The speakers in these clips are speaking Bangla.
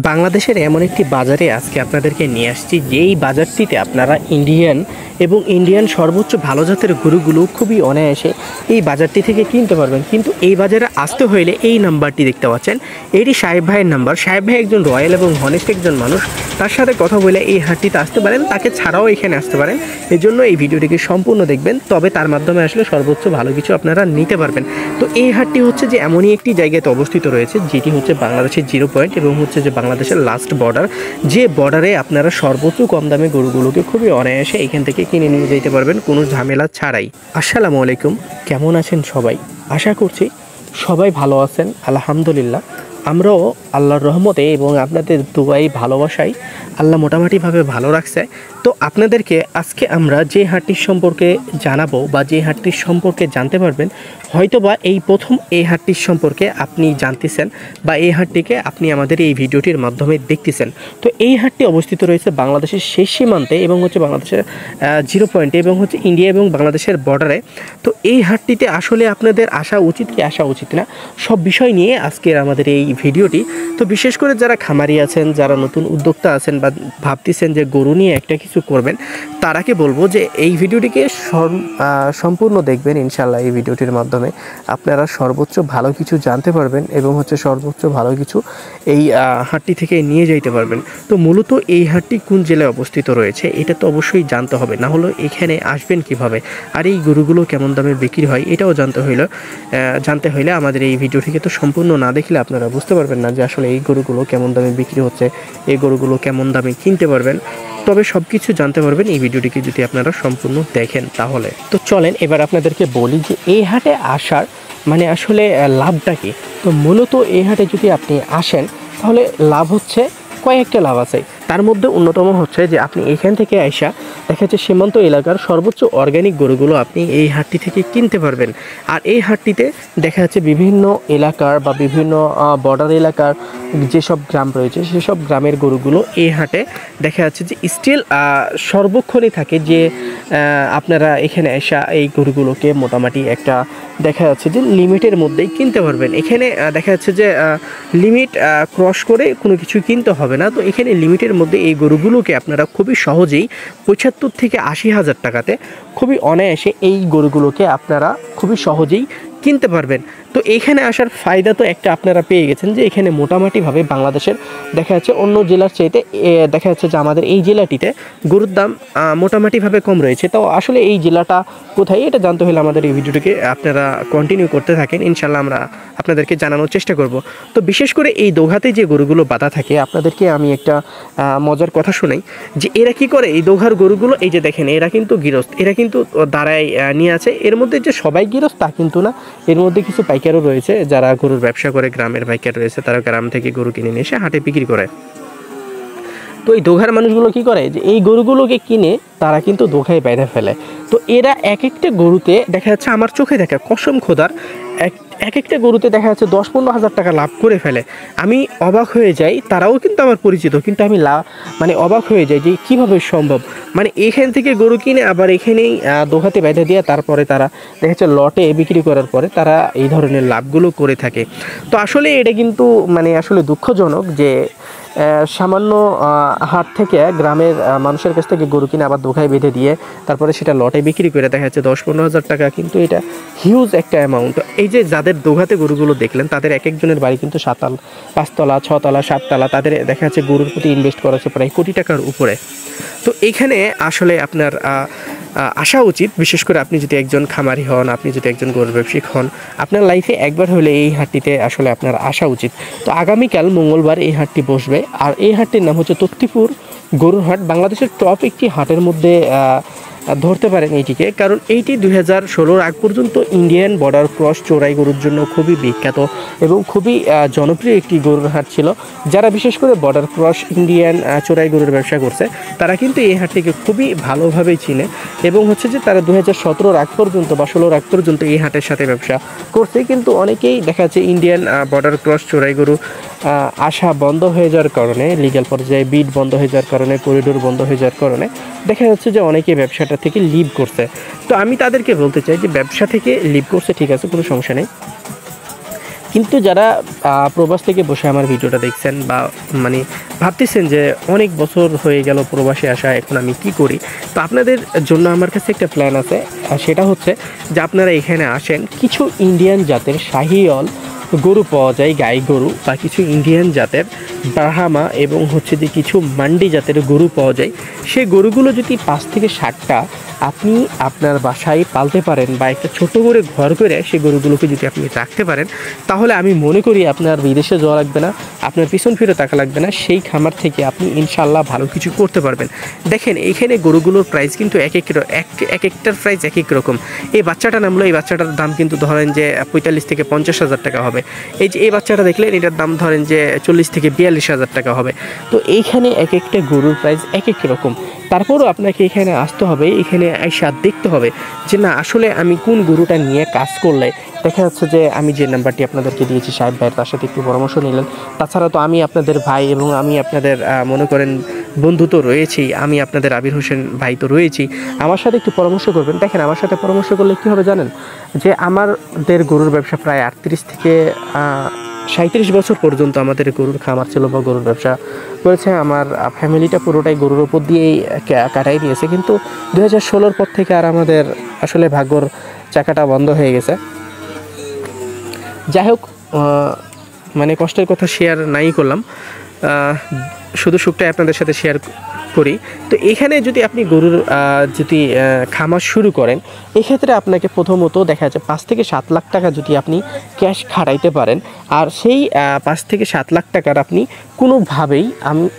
বাংলাদেশের এমন একটি বাজারে আজকে আপনাদেরকে নিয়ে আসছি, যেই বাজারটিতে আপনারা ইন্ডিয়ান সর্বোচ্চ ভালো জাতের গরুগুলো খুবই অনায়াসে এই বাজারটি থেকে কিনতে পারবেন। কিন্তু এই বাজারে আসতে হলে এই নাম্বারটি দেখতে পাচ্ছেন, এটি সাহেব ভাইয়ের নাম্বার। সাহেব ভাই একজন রয়্যাল এবং হনেস্ট একজন মানুষ, তার সাথে কথা বলে এই হাটটিতে আসতে পারেন, তাকে ছাড়াও এখানে আসতে পারেন। এই জন্য এই ভিডিওটিকে সম্পূর্ণ দেখবেন, তবে তার মাধ্যমে আসলে সর্বোচ্চ ভালো কিছু আপনারা নিতে পারবেন। তো এই হাটটি হচ্ছে যে এমনই একটি জায়গাতে অবস্থিত রয়েছে, যেটি হচ্ছে বাংলাদেশের 0 পয়েন্ট এবং হচ্ছে যে বাংলাদেশের লাস্ট বর্ডার, যে বর্ডারে আপনারা সর্বোচ্চ কম দামে গরুগুলোকে খুবই অনায়াসে এখান থেকে কিনে নিয়ে যেতে পারবেন কোনো ঝামেলা ছাড়াই। আসসালামু আলাইকুম, কেমন আছেন সবাই? আশা করছি সবাই ভালো আছেন। আলহামদুলিল্লাহ, আমরাও আল্লাহর রহমতে এবং আপনাদের দোয়াই ভালোবাসাই আল্লাহ মোটামুটিভাবে ভালো রাখছে। তো আপনাদেরকে আজকে আমরা যে হাটটির সম্পর্কে জানাবো বা যে হাটটির সম্পর্কে জানতে পারবেন, হয়তোবা এই প্রথম এই হাটটির সম্পর্কে আপনি জানতেছেন বা এই হাটটিকে আপনি আমাদের এই ভিডিওটির মাধ্যমে দেখতেছেন। তো এই হাটটি অবস্থিত রয়েছে বাংলাদেশের শেষ সীমান্তে এবং হচ্ছে বাংলাদেশের 0 পয়েন্টে এবং হচ্ছে ইন্ডিয়া এবং বাংলাদেশের বর্ডারে। তো এই হাটটিতে আসলে আপনাদের আসা উচিত কি আসা উচিত না, সব বিষয় নিয়ে আজকের আমাদের এই ভিডিওটি। তো বিশেষ করে যারা খামারি আছেন, যারা নতুন উদ্যোক্তা আছেন বা ভাবতেছেন যে গরু নিয়ে একটা কিছু করবেন, তারাকে বলবো যে এই ভিডিওটিকে সম্পূর্ণ দেখবেন। ইনশাল্লাহ এই ভিডিওটির মাধ্যমে আপনারা সর্বোচ্চ ভালো কিছু জানতে পারবেন এবং হচ্ছে সর্বোচ্চ ভালো কিছু এই হাটটি থেকে নিয়ে যাইতে পারবেন। তো মূলত এই হাটটি কোন জেলায় অবস্থিত রয়েছে এটা তো অবশ্যই জানতে হবে, না হলে এখানে আসবেন কিভাবে, আর এই গরুগুলো কেমন দামে বিক্রি হয় এটাও জানতে হইলে আমাদের এই ভিডিওটিকে তো সম্পূর্ণ না দেখলে আপনারা বুঝতে পারবেন না যে আসলে এই গরুগুলো কেমন দামে বিক্রি হচ্ছে, এই গরুগুলো কেমন দামে কিনতে পারবেন। তবে সব কিছু জানতে পারবেন এই ভিডিওটিকে যদি আপনারা সম্পূর্ণ দেখেন তাহলে। তো চলেন এবার আপনাদেরকে বলি যে এই হাটে আসার মানে আসলে লাভটা কি। তো মূলত এই হাটে যদি আপনি আসেন তাহলে লাভ হচ্ছে, কয়েকটা লাভ আছে। তার মধ্যে অন্যতম হচ্ছে যে আপনি এখান থেকে আইসা দেখা যাচ্ছে সীমান্ত এলাকার সর্বোচ্চ অর্গ্যানিক গরুগুলো আপনি এই হাটটি থেকে কিনতে পারবেন। আর এই হাটটিতে দেখা যাচ্ছে বিভিন্ন এলাকার বা বিভিন্ন বর্ডার এলাকার যেসব গ্রাম রয়েছে সেসব গ্রামের গরুগুলো এই হাটে দেখা যাচ্ছে যে স্টিল সর্বক্ষণই থাকে, যে আপনারা এখানে আইসা এই গরুগুলোকে মোটামুটি একটা দেখা যাচ্ছে যে লিমিটের মধ্যেই কিনতে পারবেন। এখানে দেখা যাচ্ছে যে লিমিট ক্রস করে কোনো কিছু কিনতে হবে না। তো এখানে লিমিটের মধ্যে এই গরুগুলোকে আপনারা খুবই সহজেই 75 থেকে 80 হাজার টাকাতে খুবই অনায়াসে এই গরুগুলোকে আপনারা খুবই সহজেই কিনতে পারবেন। তো এখানে আসার ফায়দা তো একটা আপনারা পেয়ে গেছেন, যে এখানে মোটামুটিভাবে বাংলাদেশের দেখা যাচ্ছে অন্য জেলার চাইতে দেখা যাচ্ছে যে আমাদের এই জেলাটিতে গরুর দাম মোটামুটিভাবে কম রয়েছে। তো আসলে এই জেলাটা কোথায় এটা জানতে হলে আমাদের এই ভিডিওটিকে আপনারা কন্টিনিউ করতে থাকেন, ইনশাল্লাহ আমরা আপনাদেরকে জানানোর চেষ্টা করব। তো বিশেষ করে এই দোঘাতে যে গরুগুলো বাঁধা থাকে, আপনাদেরকে আমি একটা মজার কথা শোনাই যে এরা কি করে, এই দোঘার গরুগুলো এই যে দেখেন, এরা কিন্তু গৃহস্থ, এরা কিন্তু দাঁড়ায় নিয়ে আছে। এর মধ্যে যে সবাই গৃহস্থ তা কিন্তু না, এর মধ্যে কিছু পাইকারও রয়েছে যারা গরুর ব্যবসা করে, গ্রামের পাইকার রয়েছে, তারা গ্রাম থেকে গরু কিনে নিয়ে এসে হাটে বিক্রি করে। তো এই দোঘার মানুষগুলো কি করে যে এই গরুগুলোকে কিনে তারা কিন্তু দোঘায় বেঁধে ফেলে। তো এরা এক একটা গরুতে দেখা যাচ্ছে, আমার চোখে দেখা কসম খোদার, এক একটা গরুতে দেখা যাচ্ছে 10-15 হাজার টাকা লাভ করে ফেলে। আমি অবাক হয়ে যাই, তারাও কিন্তু আমার পরিচিত, কিন্তু আমি মানে অবাক হয়ে যাই যে কীভাবে সম্ভব। মানে এখান থেকে গরু কিনে আবার এখানেই দোঘাতে বেঁধে দিয়ে তারপরে তারা দেখা যাচ্ছে লটে বিক্রি করার পরে তারা এই ধরনের লাভগুলো করে থাকে। তো আসলে এটা কিন্তু মানে আসলে দুঃখজনক যে সামান্য হাট থেকে গ্রামের মানুষের কাছ থেকে গরু কিনে আবার দোঘায় বেঁধে দিয়ে তারপরে সেটা লটে বিক্রি করে দেখা যাচ্ছে 10-15 হাজার টাকা, কিন্তু এটা হিউজ একটা অ্যামাউন্ট। এই যে যাদের দোঘাতে গরুগুলো দেখলেন, তাদের এক একজনের বাড়ি কিন্তু 5 তলা 6 তলা 7 তলা, তাদের দেখা যাচ্ছে গরুর প্রতি ইনভেস্ট করা হচ্ছে প্রায় কোটি টাকার উপরে। তো এইখানে আসলে আপনার আসা উচিত, বিশেষ করে আপনি যদি একজন খামারি হন, আপনি যদি একজন গরুর ব্যবসায়িক হন, আপনার লাইফে একবার হলে এই হাটটিতে আসলে আপনার আসা উচিত। তো আগামীকাল মঙ্গলবার এই হাটটি বসবে, আর এই হাটটির নাম হচ্ছে তক্তিপুর গরুর হাট। বাংলাদেশের টপ একটি হাটের মধ্যে ধরতে পারেন এইটিকে, কারণ এইটি 2016 আগ পর্যন্ত ইন্ডিয়ান বর্ডার ক্রস চোরাই গরুর জন্য খুবই বিখ্যাত এবং খুবই জনপ্রিয় একটি গরুর হাট ছিল। যারা বিশেষ করে বর্ডার ক্রস ইন্ডিয়ান চোরাই গরুর ব্যবসা করছে তারা কিন্তু এই হাটটিকে খুবই ভালোভাবেই চিনে এবং হচ্ছে যে তারা 2017 আগ পর্যন্ত বা 16 আগ পর্যন্ত এই হাটের সাথে ব্যবসা করছে। কিন্তু অনেকেই দেখা যাচ্ছে ইন্ডিয়ান বর্ডার ক্রস চোরাই গরু আসা বন্ধ হয়ে যাওয়ার কারণে, লিগ্যাল পর্যায়ে বিড বন্ধ হয়ে যাওয়ার কারণে, করিডোর বন্ধ হয়ে যাওয়ার কারণে দেখা যাচ্ছে যে অনেকে ব্যবসাটা থেকে লিভ করছে। তো আমি তাদেরকে বলতে চাই যে ব্যবসা থেকে লিভ করছে ঠিক আছে, কোনো সমস্যা নেই, কিন্তু যারা প্রবাস থেকে বসে আমার ভিডিওটা দেখছেন বা মানে ভাবতেছেন যে অনেক বছর হয়ে গেল প্রবাসে আসা, এখন আমি কি করি, তো আপনাদের জন্য আমার কাছে একটা প্ল্যান আছে। সেটা হচ্ছে যে আপনারা এখানে আসেন, কিছু ইন্ডিয়ান জাতের শাহিওয়াল গরু পাওয়া যায়, গাই গরু, বা কিছু ইন্ডিয়ান জাতের ব্রাহ্মা এবং হচ্ছে যে কিছু মান্ডি জাতের গরু পাওয়া যায়। সেই গরুগুলো যদি 5 থেকে 7টা আপনি আপনার বাসায় পালতে পারেন বা একটা ছোট করে ঘর করে সেই গরুগুলোকে যদি আপনি রাখতে পারেন, তাহলে আমি মনে করি আপনার বিদেশে যাওয়া লাগবে না, আপনার পিছন ফিরে তাকা লাগবে না, সেই খামার থেকে আপনি ইনশাল্লাহ ভালো কিছু করতে পারবেন। দেখেন এইখানে গরুগুলোর প্রাইস কিন্তু এক একটার প্রাইস এক এক রকম। এই বাচ্চাটা নামলো, এই বাচ্চাটার দাম কিন্তু ধরেন যে 45 থেকে 50,000 টাকা হবে। এই যে এই বাচ্চাটা দেখলেন, এটার দাম ধরেন যে 40 থেকে 42,000 টাকা হবে। তো এইখানে এক একটা গরুর প্রাইস এক এক রকম। তারপরও আপনাকে এখানে আসতে হবে, এখানে আইসা দেখতে হবে যে না আসলে আমি কোন গরুটা নিয়ে কাজ করলে দেখা যাচ্ছে যে আমি যে নাম্বারটি আপনাদেরকে দিয়েছি সাহেব ভাই, তার সাথে একটু পরামর্শ নিলেন। তাছাড়া তো আমি আপনাদের ভাই এবং আমি আপনাদের মনে করেন বন্ধু তো রয়েছি, আমি আপনাদের আবির হোসেন ভাই তো রয়েছি, আমার সাথে একটু পরামর্শ করবেন। দেখেন আমার সাথে পরামর্শ করলে কী হবে জানেন, যে আমাদের গরুর ব্যবসা প্রায় 38 থেকে 37 বছর পর্যন্ত আমাদের গরুর খামার ছিল বা গরুর ব্যবসা করেছে। আমার ফ্যামিলিটা পুরোটাই গরুর ওপর দিয়েই কাটাই দিয়েছে, কিন্তু 2016 পর থেকে আর আমাদের আসলে ভাগ্যর চাকাটা বন্ধ হয়ে গেছে। যাই হোক, মানে কষ্টের কথা শেয়ার নাই করলাম, শুধু সুখটাই আপনাদের সাথে শেয়ার করি। তো এখানে যদি আপনি গরুর যদি খামার শুরু করেন, এক্ষেত্রে আপনাকে প্রথমত দেখা যাচ্ছে 5 থেকে 7 লাখ টাকা যদি আপনি ক্যাশ খাটাইতে পারেন, আর সেই 5 থেকে 7 লাখ টাকার আপনি কোনোভাবেই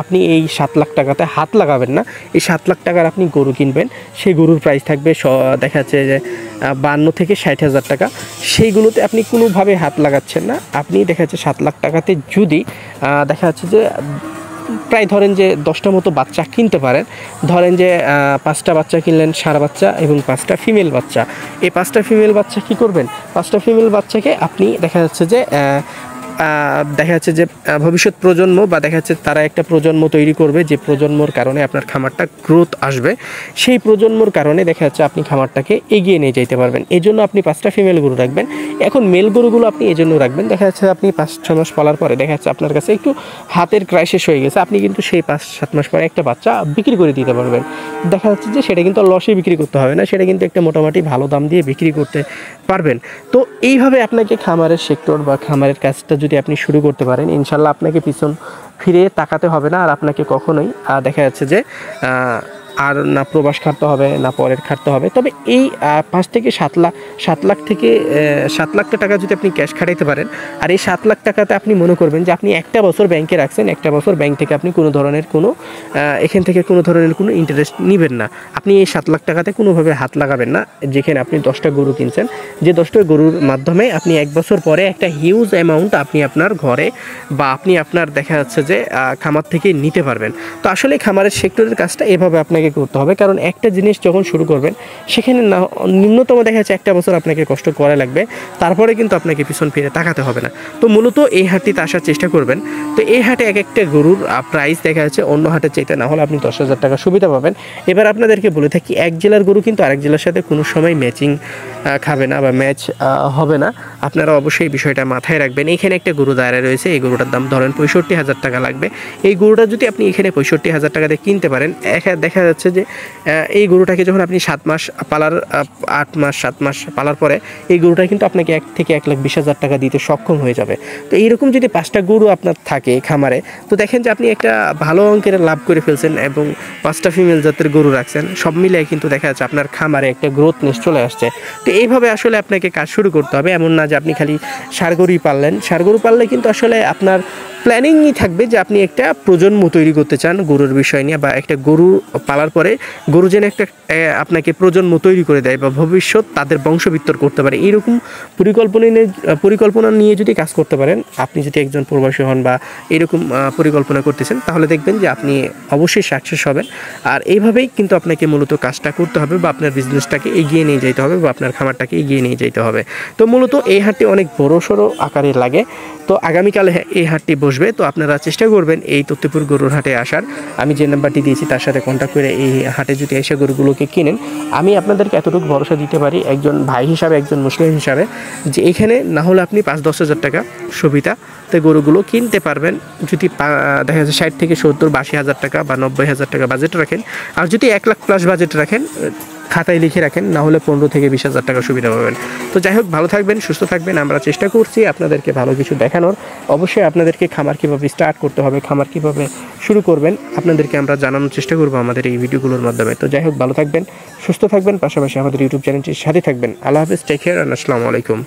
আপনি এই 7 লাখ টাকাতে হাত লাগাবেন না। এই 7 লাখ টাকার আপনি গরু কিনবেন, সেই গরুর প্রাইস থাকবে দেখা যাচ্ছে যে 52 থেকে 60,000 টাকা। সেইগুলোতে আপনি কোনোভাবে হাত লাগাচ্ছেন না। আপনি দেখা যাচ্ছে 7 লাখ টাকাতে যদি দেখা যাচ্ছে যে প্রায় ধরেন যে 10টা মতো বাচ্চা কিনতে পারেন। ধরেন যে 5টা বাচ্চা কিনলেন, ষাঁড় বাচ্চা এবং 5টা ফিমেল বাচ্চা। এই 5টা ফিমেল বাচ্চা কী করবেন, 5টা ফিমেল বাচ্চাকে আপনি দেখা যাচ্ছে যে ভবিষ্যৎ প্রজন্ম বা দেখা যাচ্ছে তারা একটা প্রজন্ম তৈরি করবে, যে প্রজন্মর কারণে আপনার খামারটা গ্রোথ আসবে। সেই প্রজন্মর কারণে দেখা যাচ্ছে আপনি খামারটাকে এগিয়ে নিয়ে যেতে পারবেন। এই জন্য আপনি 5টা ফিমেল গরু রাখবেন। এখন মেল গরুগুলো আপনি এই জন্য রাখবেন, দেখা যাচ্ছে আপনি 5-6 মাস পালার পরে দেখা যাচ্ছে আপনার কাছে একটু হাতের ক্রাইসিস হয়ে গেছে, আপনি কিন্তু সেই 5-7 মাস পরে একটা বাচ্চা বিক্রি করে দিতে পারবেন। দেখা যাচ্ছে যে সেটা কিন্তু লসে বিক্রি করতে হবে না, সেটা কিন্তু একটা মোটামুটি ভালো দাম দিয়ে বিক্রি করতে পারবেন। তো এইভাবে আপনাকে খামারের সেক্টর বা খামারের কাজটা যদি আপনি শুরু করতে পারেন, ইনশাল্লাহ আপনাকে পিছন ফিরে তাকাতে হবে না, আর আপনাকে কখনোই দেখা যাচ্ছে যে আর না প্রবাস খাটতে হবে না পরের খাটতে হবে। তবে এই 5 থেকে 7 লাখ থেকে 7 লাখ টাকা যদি আপনি ক্যাশ খাটাইতে পারেন, আর এই 7 লাখ টাকাতে আপনি মনে করবেন যে আপনি একটা বছর ব্যাংকে রাখছেন, একটা বছর ব্যাংক থেকে আপনি কোনো ধরনের এখান থেকে কোনো ধরনের কোনো ইন্টারেস্ট নেবেন না। আপনি এই 7 লাখ টাকাতে কোনোভাবে হাত লাগাবেন না। যেখানে আপনি 10টা গরু কিনছেন, যে 10টা গরুর মাধ্যমে আপনি 1 বছর পরে একটা হিউজ অ্যামাউন্ট আপনি আপনার ঘরে বা আপনি আপনার দেখা যাচ্ছে যে খামার থেকে নিতে পারবেন। তো আসলে খামারের সেক্টরের কাজটা এভাবে আপনাকে করতে হবে, কারণ একটা জিনিস যখন শুরু করবেন সেখানে ন্যূনতম দেখা যাচ্ছে একটা বছর আপনাকে কষ্ট করা লাগবে, তারপরে কিন্তু আপনাকে পিছন ফিরে তাকাতে হবে না। তো মূলত এই হাটটিতে আসার চেষ্টা করবেন। তো এই হাটে এক একটা গরুর প্রাইস দেখা যাচ্ছে অন্য হাটের চাইতে না হলে আপনি 10,000 টাকা সুবিধা পাবেন। এবার আপনাদেরকে বলে থাকি, এক জেলার গরু কিন্তু আরেক জেলার সাথে কোনো সময় ম্যাচিং খাবে না বা ম্যাচ হবে না। আপনারা অবশ্যই বিষয়টা মাথায় রাখবেন। এখানে একটা গরু দাঁড়ায় রয়েছে, এই গরুটার দাম ধরেন 65,000 টাকা লাগবে। এই গরুটা যদি আপনি এখানে 65,000 টাকা দিয়ে কিনতে পারেন, দেখা যাচ্ছে যে এই গরুটাকে যখন আপনি 7 মাস পালার 8 মাস 7 মাস পালার পরে এই গরুটা কিন্তু আপনাকে 1 থেকে 1,20,000 টাকা দিতে সক্ষম হয়ে যাবে। তো এইরকম যদি 5টা গরু আপনার থাকে খামারে, তো দেখেন যে আপনি একটা ভালো অঙ্কের লাভ করে ফেলছেন এবং 5টা ফিমেল জাতের গরু রাখছেন, সব মিলে কিন্তু দেখা যাচ্ছে আপনার খামারে একটা গ্রোথ নেস চলে আসছে। তো এইভাবে আসলে আপনাকে কাজ শুরু করতে হবে। এমন না যে আপনি খালি ষাঁড় গরুই পাললেন। ষাঁড় গরু পাললে কিন্তু আসলে আপনার প্ল্যানিংই থাকবে যে আপনি একটা প্রজন্ম তৈরি করতে চান গরুর বিষয় নিয়ে, বা একটা গরু পালার পরে গরু যেন একটা আপনাকে প্রজন্ম তৈরি করে দেয় বা ভবিষ্যৎ তাদের বংশবিস্তার করতে পারে, এইরকম পরিকল্পনা নিয়ে যদি কাজ করতে পারেন, আপনি যদি একজন প্রবাসী হন বা এরকম পরিকল্পনা করতেছেন, তাহলে দেখবেন যে আপনি অবশ্যই সাকসেস হবেন। আর এইভাবেই কিন্তু আপনাকে মূলত কাজটা করতে হবে বা আপনার বিজনেসটাকে এগিয়ে নিয়ে যেতে হবে বা আপনার খামারটাকে এগিয়ে নিয়ে যেতে হবে। তো মূলত এই হাটটি অনেক বড় সড়ো আকারে লাগে। তো আগামীকালে এই হাটটি বসবে। বসবে। তো আপনারা চেষ্টা করবেন এই তত্ত্বপুর গরুর হাটে আসার। আমি যে নাম্বারটি দিয়েছি তার সাথে কন্ট্যাক্ট করে এই হাটে যদি এসে গরুগুলোকে কিনেন, আমি আপনাদেরকে এতটুকু ভরসা দিতে পারি একজন ভাই হিসাবে, একজন মুসলিম হিসাবে, যে এখানে না হলে আপনি 5-10 হাজার টাকা সুবিধাতে গরুগুলো কিনতে পারবেন। যদি দেখা যাচ্ছে 60 থেকে 70 82 হাজার টাকা বা 90 হাজার টাকা বাজেট রাখেন, আর যদি 1 লাখ প্লাস বাজেট রাখেন, খাতায় লিখে রাখেন, না হলে 15 থেকে 20 হাজার টাকা সুবিধা পাবেন। তো যাই হোক, ভালো থাকবেন, সুস্থ থাকবেন। আমরা চেষ্টা করছি আপনাদেরকে ভালো কিছু দেখানোর। অবশ্যই আপনাদেরকে খামার কীভাবে স্টার্ট করতে হবে, খামার কীভাবে শুরু করবেন, আপনাদেরকে আমরা জানানোর চেষ্টা করবো আমাদের এই ভিডিওগুলোর মাধ্যমে। তো যাই হোক, ভালো থাকবেন, সুস্থ থাকবেন, পাশাপাশি আমাদের ইউটিউব চ্যানেলটির সাথে থাকবেন। আল্লাহ হাফেজ, টেক কেয়ার, আর আসসালামু আলাইকুম।